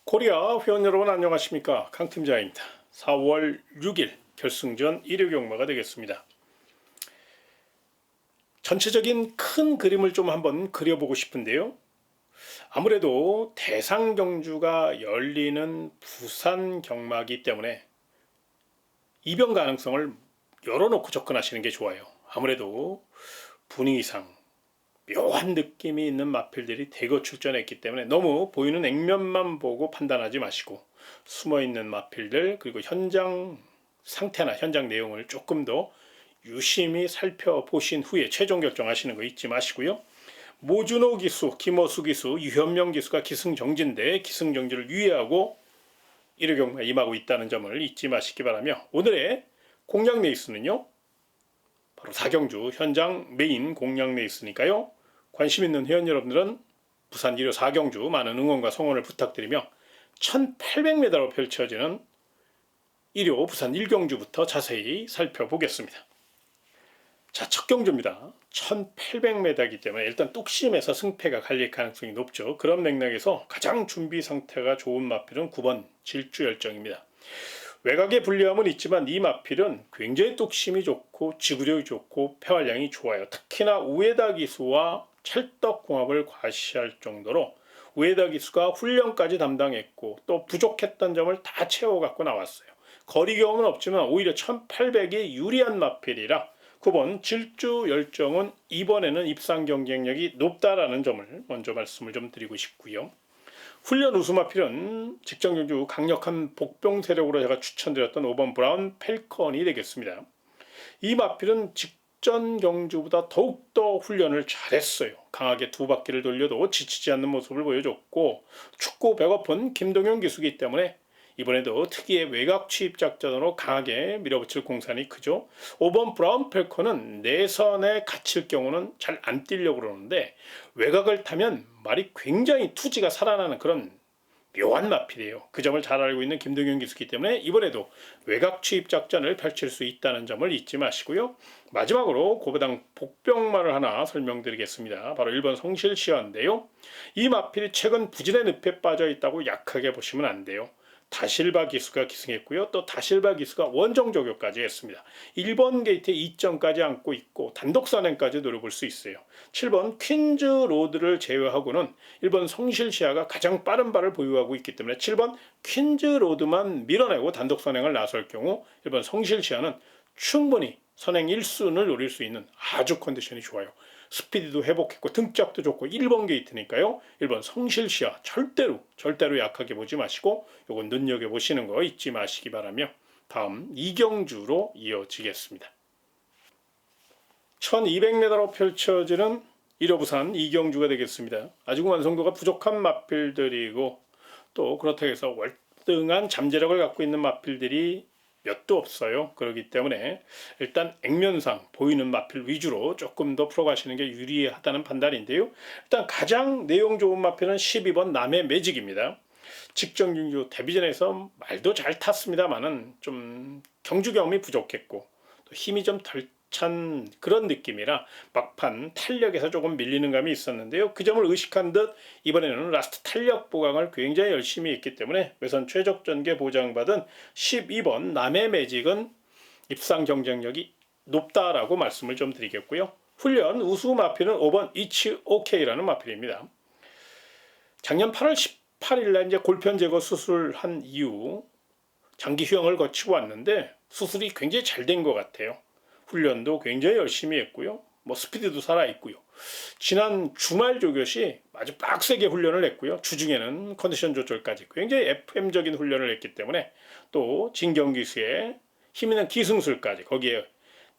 코리아 회원 여러분 안녕하십니까, 강팀장입니다. 4월 6일 결승전 1회 경마가 되겠습니다. 전체적인 큰 그림을 좀 한번 그려보고 싶은데요. 아무래도 대상 경주가 열리는 부산 경마이기 때문에 이변 가능성을 열어놓고 접근하시는 게 좋아요. 아무래도 분위기상 묘한 느낌이 있는 마필들이 대거 출전했기 때문에 너무 보이는 액면만 보고 판단하지 마시고 숨어있는 마필들, 그리고 현장 상태나 현장 내용을 조금 더 유심히 살펴보신 후에 최종 결정하시는 거 잊지 마시고요. 모준호 기수, 김호수 기수, 유현명 기수가 기승정지인데 기승정지를 유의하고 1회 경마에 임하고 있다는 점을 잊지 마시기 바라며, 오늘의 공략 레이스는요, 바로 4경주 현장 메인 공략 레이스니까요. 관심 있는 회원 여러분들은 부산 1호 4경주 많은 응원과 성원을 부탁드리며 1800m로 펼쳐지는 1호 부산 1경주부터 자세히 살펴보겠습니다. 자, 첫 경주입니다. 1800m이기 때문에 일단 뚝심에서 승패가 갈릴 가능성이 높죠. 그런 맥락에서 가장 준비 상태가 좋은 마필은 9번 질주열정입니다. 외곽의 불리함은 있지만 이 마필은 굉장히 뚝심이 좋고 지구력이 좋고 폐활량이 좋아요. 특히나 우에다 기수와 찰떡궁합을 과시할 정도로 우에다 기수가 훈련까지 담당했고 또 부족했던 점을 다 채워갖고 나왔어요. 거리 경험은 없지만 오히려 1800이 유리한 마필이라 9번 질주열정은 이번에는 입상 경쟁력이 높다라는 점을 먼저 말씀을 좀 드리고 싶고요. 훈련 우수마필은 직전 경주 강력한 복병 세력으로 제가 추천드렸던 5번 브라운 펠컨이 되겠습니다. 이 마필은 직전 경주보다 더욱더 훈련을 잘했어요. 강하게 두 바퀴를 돌려도 지치지 않는 모습을 보여줬고 축구 백업은 김동현 기수이기 때문에 이번에도 특이의 외곽 취입 작전으로 강하게 밀어붙일 공산이 크죠. 5번 브라운 펠컨은 내선에 갇힐 경우는 잘 안 뛰려고 그러는데 외곽을 타면 말이 굉장히 투지가 살아나는 그런 묘한 마필이에요. 그 점을 잘 알고 있는 김동현 기수이기 때문에 이번에도 외곽 취입 작전을 펼칠 수 있다는 점을 잊지 마시고요. 마지막으로 고배당 복병마를 하나 설명드리겠습니다. 바로 1번 성실시화인데요. 이 마필이 최근 부진의 늪에 빠져 있다고 약하게 보시면 안 돼요. 다실바 기수가 기승했고요. 또 다실바 기수가 원정 저격까지 했습니다. 1번 게이트에 2점까지 안고 있고 단독 선행까지 노려볼 수 있어요. 7번 퀸즈 로드를 제외하고는 1번 성실시아가 가장 빠른 발을 보유하고 있기 때문에 7번 퀸즈 로드만 밀어내고 단독 선행을 나설 경우 1번 성실시아는 충분히 선행 1순을 노릴 수 있는 아주 컨디션이 좋아요. 스피드도 회복했고 등짝도 좋고 1번 게이트니까요. 1번 성실시아 절대로 약하게 보지 마시고 요건 눈여겨보시는 거 잊지 마시기 바라며 다음 2경주로 이어지겠습니다. 1200m로 펼쳐지는 1호 부산 2경주가 되겠습니다. 아직 완성도가 부족한 마필들이고 또 그렇다고 해서 월등한 잠재력을 갖고 있는 마필들이 몇도 없어요. 그렇기 때문에 일단 액면상 보이는 마필 위주로 조금 더 풀어가시는 게 유리하다는 판단인데요. 일단 가장 내용 좋은 마필은 12번 남해 매직입니다. 직전 경주 데뷔전에서 말도 잘 탔습니다만은 좀 경주 경험이 부족했고 또 힘이 좀 덜 찬 그런 느낌이라 막판 탄력에서 조금 밀리는 감이 있었는데요. 그 점을 의식한 듯 이번에는 라스트 탄력 보강을 굉장히 열심히 했기 때문에 외선 최적 전개 보장받은 12번 남해 매직은 입상 경쟁력이 높다라고 말씀을 좀 드리겠고요. 훈련 우수 마필은 5번 이치 오케이라는 마필입니다. 작년 8월 18일날 이제 골편 제거 수술한 이후 장기 휴양을 거치고 왔는데 수술이 굉장히 잘 된 것 같아요. 훈련도 굉장히 열심히 했고요. 스피드도 살아있고요. 지난 주말 조교시 아주 빡세게 훈련을 했고요. 주중에는 컨디션 조절까지 굉장히 FM적인 훈련을 했기 때문에 또 진경기수의 힘있는 기승술까지 거기에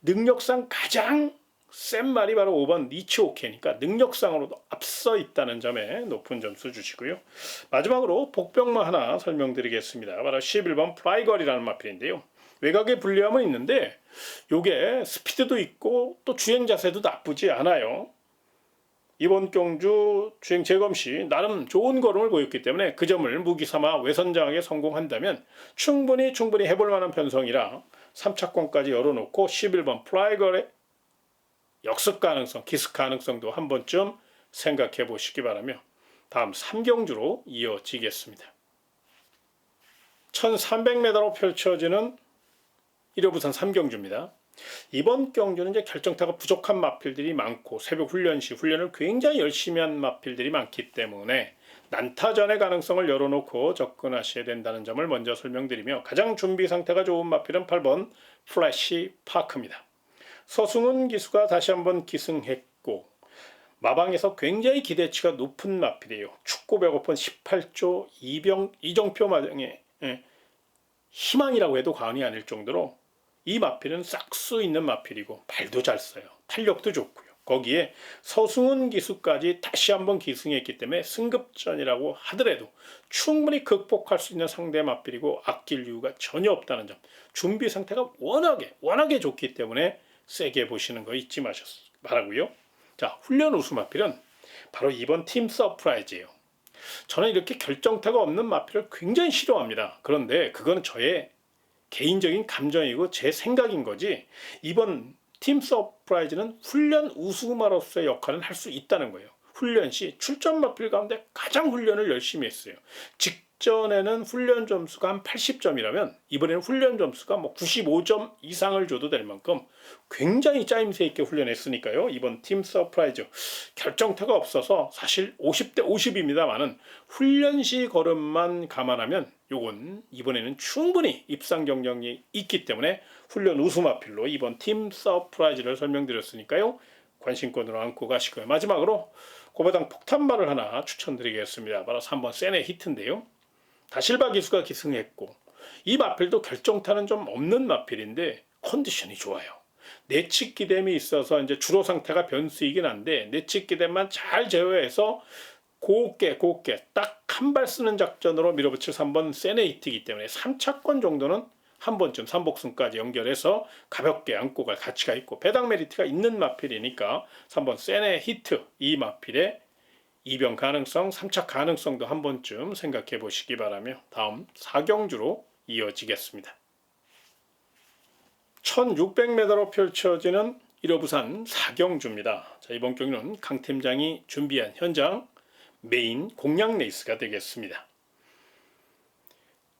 능력상 가장 센 말이 바로 5번 니치오케니까 능력상으로도 앞서 있다는 점에 높은 점수 주시고요. 마지막으로 복병마 하나 설명드리겠습니다. 바로 11번 플라이걸이라는 마필인데요. 외곽의 불리함은 있는데 요게 스피드도 있고 또 주행 자세도 나쁘지 않아요. 이번 경주 주행 재검 시 나름 좋은 걸음을 보였기 때문에 그 점을 무기삼아 외선장에 성공한다면 충분히 해볼 만한 편성이라 3차권까지 열어놓고 11번 플라이걸의 역습 가능성, 기습 가능성도 한 번쯤 생각해 보시기 바라며 다음 3경주로 이어지겠습니다. 1300m로 펼쳐지는 1호 부산 3경주입니다. 이번 경주는 이제 결정타가 부족한 마필들이 많고 새벽 훈련 시 훈련을 굉장히 열심히 한 마필들이 많기 때문에 난타전의 가능성을 열어놓고 접근하셔야 된다는 점을 먼저 설명드리며, 가장 준비 상태가 좋은 마필은 8번 플래시 파크입니다. 서승훈 기수가 다시 한번 기승했고 마방에서 굉장히 기대치가 높은 마필이에요. 축구 배고픈 18조 이정표 마정의 희망이라고 해도 과언이 아닐 정도로 이 마필은 싹수 있는 마필이고 발도 잘 써요. 탄력도 좋고요. 거기에 서승훈 기수까지 다시 한번 기승했기 때문에 승급전이라고 하더라도 충분히 극복할 수 있는 상대 마필이고 아낄 이유가 전혀 없다는 점, 준비 상태가 워낙에 좋기 때문에 세게 보시는 거 잊지 말라고요. 자, 훈련 우수 마필은 바로 이번 팀 서프라이즈예요. 저는 이렇게 결정타가 없는 마필을 굉장히 싫어합니다. 그런데 그거는 저의 개인적인 감정이고 제 생각인 거지, 이번 팀 서프라이즈는 훈련 우수마로서의 역할은 할 수 있다는 거예요. 훈련 시 출전 마필 가운데 가장 훈련을 열심히 했어요. 직전에는 훈련 점수가 한 80점이라면 이번에는 훈련 점수가 95점 이상을 줘도 될 만큼 굉장히 짜임새 있게 훈련했으니까요. 이번 팀 서프라이즈 결정타가 없어서 사실 50대 50입니다만은 훈련 시 걸음만 감안하면 요건 이번에는 충분히 입상 경력이 있기 때문에 훈련 우수 마필로 이번 팀 서프라이즈를 설명드렸으니까요. 관심권으로 안고 가시고요. 마지막으로 고바당 폭탄말을 하나 추천드리겠습니다. 바로 3번 세네 히트인데요. 다실바 기수가 기승했고 이 마필도 결정타는 좀 없는 마필인데 컨디션이 좋아요. 내측 기댐이 있어서 이제 주로 상태가 변수이긴 한데 내측 기댐만 잘 제어해서 곱게 딱 한 발 쓰는 작전으로 밀어붙일 3번 세네 히트이기 때문에 3차권 정도는 한 번쯤 삼복승까지 연결해서 가볍게 안고 갈 가치가 있고 배당 메리트가 있는 마필이니까 3번 세네 히트, 이 마필의 이변 가능성, 3차 가능성도 한 번쯤 생각해 보시기 바라며 다음 4경주로 이어지겠습니다. 1600m로 펼쳐지는 1호 부산 4경주입니다. 자, 이번 경주는 강 팀장이 준비한 현장 메인 공략 레이스가 되겠습니다.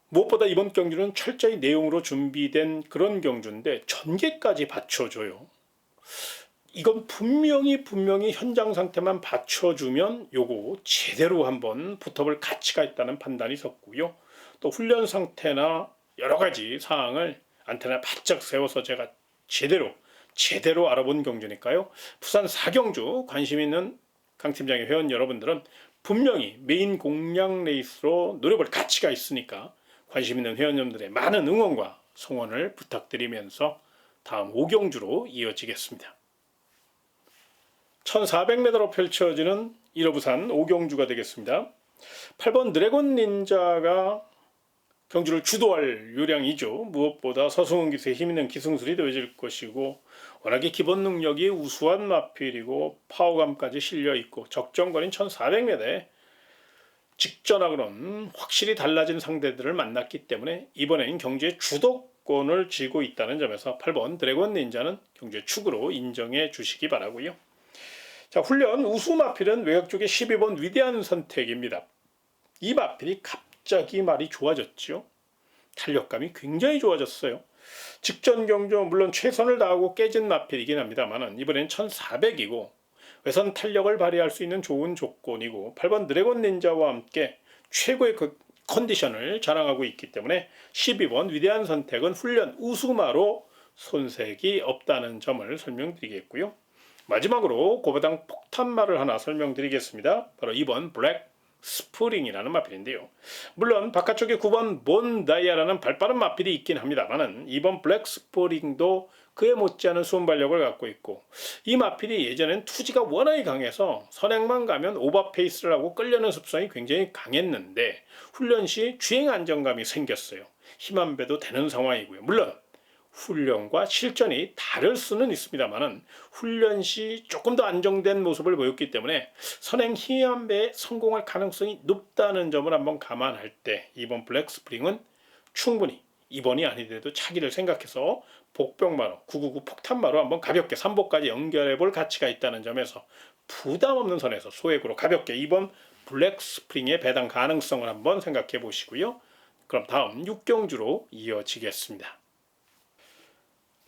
무엇보다 이번 경주는 철저히 내용으로 준비된 그런 경주인데 전개까지 받쳐줘요. 이건 분명히 현장 상태만 받쳐주면 요거 제대로 한번 붙어볼 가치가 있다는 판단이 섰고요. 또 훈련 상태나 여러 가지 사항을 안테나 바짝 세워서 제가 제대로 알아본 경주니까요. 부산 4경주 관심 있는 강 팀장의 회원 여러분들은 분명히 메인 공략 레이스로 노려볼 가치가 있으니까 관심 있는 회원님들의 많은 응원과 성원을 부탁드리면서 다음 5경주로 이어지겠습니다. 1400m로 펼쳐지는 1호 부산 5경주가 되겠습니다. 8번 드래곤 닌자가 경주를 주도할 요량이죠. 무엇보다 서승훈 기수의 힘있는 기승술이 더해질 것이고 워낙에 기본 능력이 우수한 마필이고 파워감까지 실려있고 적정거리는 1400m에 직전하고는 확실히 달라진 상대들을 만났기 때문에 이번엔 경주의 주도권을 쥐고 있다는 점에서 8번 드래곤 닌자는 경주의 축으로 인정해 주시기 바라고요. 자, 훈련 우수 마필은 외곽 쪽의 12번 위대한 선택입니다. 이 마필이 갑자기 말이 좋아졌죠. 탄력감이 굉장히 좋아졌어요. 직전 경주 물론 최선을 다하고 깨진 마필이긴 합니다만 이번엔 1400이고 외선 탄력을 발휘할 수 있는 좋은 조건이고 8번 드래곤 닌자와 함께 최고의 컨디션을 자랑하고 있기 때문에 12번 위대한 선택은 훈련 우수마로 손색이 없다는 점을 설명드리겠고요. 마지막으로 고바당 폭탄말을 하나 설명드리겠습니다. 바로 2번 블랙 스프링이라는 마필인데요. 물론 바깥쪽에 9번 본 다이아라는 발빠른 마필이 있긴 합니다만 2번 블랙 스프링도 그에 못지않은 순발력을 갖고 있고 이 마필이 예전엔 투지가 워낙에 강해서 선행만 가면 오버페이스를 하고 끌려는 습성이 굉장히 강했는데 훈련 시 주행 안정감이 생겼어요. 힘 한 배도 되는 상황이고요. 물론 훈련과 실전이 다를 수는 있습니다만 훈련 시 조금 더 안정된 모습을 보였기 때문에 선행 힘 한 배에 성공할 가능성이 높다는 점을 한번 감안할 때 이번 블랙 스프링은 충분히 이번이 아니더라도 차기를 생각해서 복병마로 999 폭탄마로 한번 가볍게 3보까지 연결해 볼 가치가 있다는 점에서 부담 없는 선에서 소액으로 가볍게 이번 블랙 스프링의 배당 가능성을 한번 생각해 보시고요. 그럼 다음 6경주로 이어지겠습니다.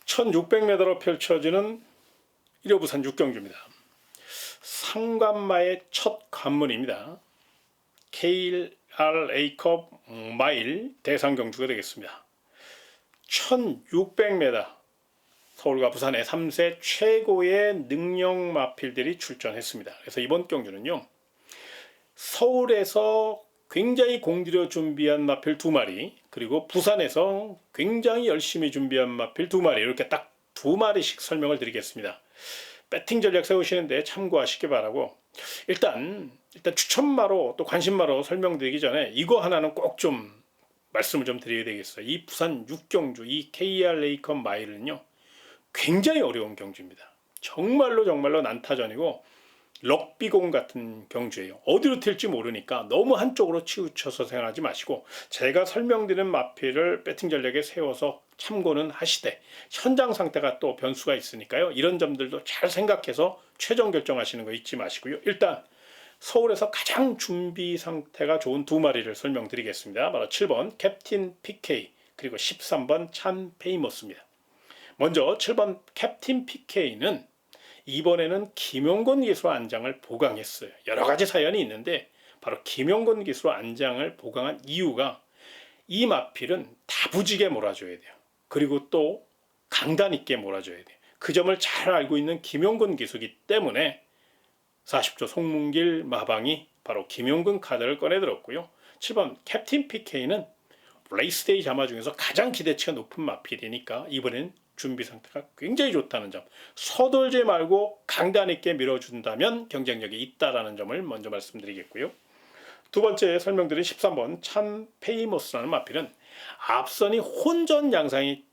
1600m로 펼쳐지는 1호 부산 6경주입니다. 상관마의 첫 관문입니다. KRA컵 마일 대상경주가 되겠습니다. 1600m 서울과 부산의 3세 최고의 능력 마필들이 출전했습니다. 그래서 이번 경주는요, 서울에서 굉장히 공들여 준비한 마필 2마리, 그리고 부산에서 굉장히 열심히 준비한 마필 2마리, 이렇게 딱 2마리씩 설명을 드리겠습니다. 배팅 전략 세우시는데 참고하시기 바라고, 일단 추천마로 또 관심마로 설명드리기 전에 이거 하나는 꼭 좀 말씀을 좀 드려야 되겠어요. 이 부산 6경주, 이 KRA컵 마일은요, 굉장히 어려운 경주입니다. 정말로 난타전이고 럭비공 같은 경주예요. 어디로 튈지 모르니까 너무 한쪽으로 치우쳐서 생각하지 마시고, 제가 설명드리는 마필을 배팅 전략에 세워서 참고는 하시되, 현장 상태가 또 변수가 있으니까요, 이런 점들도 잘 생각해서 최종 결정하시는 거 잊지 마시고요. 일단 서울에서 가장 준비 상태가 좋은 2마리를 설명드리겠습니다. 바로 7번 캡틴 PK, 그리고 13번 찬 페이머스입니다. 먼저 7번 캡틴 PK는 이번에는 김용곤 기수 안장을 보강했어요. 여러 가지 사연이 있는데 바로 김용곤 기수 안장을 보강한 이유가, 이 마필은 다부지게 몰아줘야 돼요. 그리고 또 강단 있게 몰아줘야 돼요. 그 점을 잘 알고 있는 김용곤 기수이기 때문에 40조 송문길 마방이 바로 김용근 카드를 꺼내들었고요. 7번 캡틴 PK는 레이스데이 자마 중에서 가장 기대치가 높은 마필이니까 이번엔 준비 상태가 굉장히 좋다는 점, 서둘지 말고 강단 있게 밀어준다면 경쟁력이 있다라는 점을 먼저 말씀드리겠고요. 두 번째 설명드린 13번 찬 페이머스라는 마필은 앞선이 혼전 양상이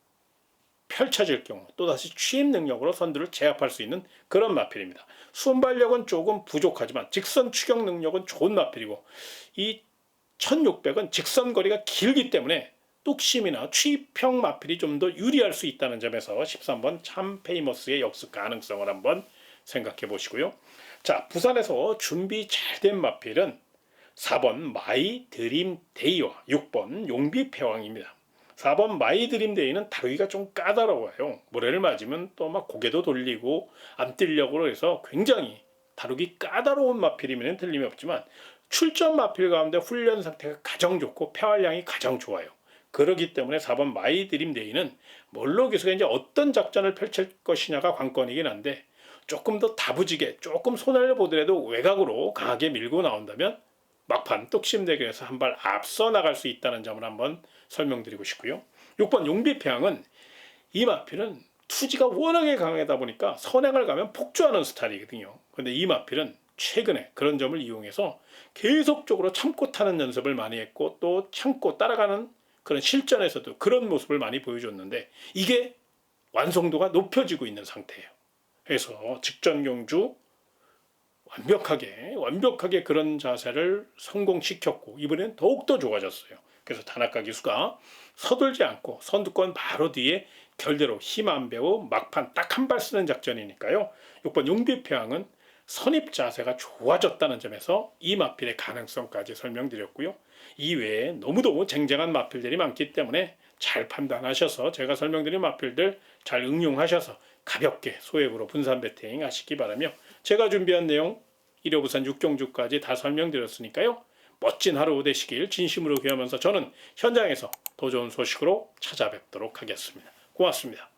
펼쳐질 경우 또다시 취입 능력으로 선두를 제압할 수 있는 그런 마필입니다. 순발력은 조금 부족하지만 직선 추격 능력은 좋은 마필이고, 이 1600은 직선 거리가 길기 때문에 뚝심이나 취입형 마필이 좀 더 유리할 수 있다는 점에서 13번 참 페이머스의 역습 가능성을 한번 생각해 보시고요. 자, 부산에서 준비 잘 된 마필은 4번 마이 드림 데이와 6번 용비 패왕입니다. 4번 마이 드림 데이는 다루기가 좀 까다로워요. 모래를 맞으면 또 막 고개도 돌리고 안 뛰려고 해서 굉장히 다루기 까다로운 마필이면 틀림이 없지만, 출전 마필 가운데 훈련 상태가 가장 좋고 폐활량이 가장 좋아요. 그렇기 때문에 4번 마이 드림 데이는 몰로 기수가 이제 어떤 작전을 펼칠 것이냐가 관건이긴 한데, 조금 더 다부지게 조금 손해를 보더라도 외곽으로 강하게 밀고 나온다면 막판 뚝심 대결에서 한 발 앞서 나갈 수 있다는 점을 한번 설명드리고 싶고요. 6번 용비패왕은 이 마필은 투지가 워낙에 강하다 보니까 선행을 가면 폭주하는 스타일이거든요. 그런데 이 마필은 최근에 그런 점을 이용해서 계속적으로 참고 타는 연습을 많이 했고, 또 참고 따라가는 그런 실전에서도 그런 모습을 많이 보여줬는데, 이게 완성도가 높여지고 있는 상태예요. 그래서 직전 경주 완벽하게 그런 자세를 성공시켰고, 이번엔 더욱더 좋아졌어요. 그래서 다나카 기수가 서둘지 않고 선두권 바로 뒤에 결대로 힘 안 배우 막판 딱 한 발 쓰는 작전이니까요. 6번 용비패왕은 선입 자세가 좋아졌다는 점에서 이 마필의 가능성까지 설명드렸고요. 이외에 너무도 쟁쟁한 마필들이 많기 때문에 잘 판단하셔서 제가 설명드린 마필들 잘 응용하셔서 가볍게 소액으로 분산 베팅 하시기 바라며, 제가 준비한 내용 1호 부산 6경주까지 다 설명드렸으니까요. 멋진 하루 되시길 진심으로 기원하면서 저는 현장에서 더 좋은 소식으로 찾아뵙도록 하겠습니다. 고맙습니다.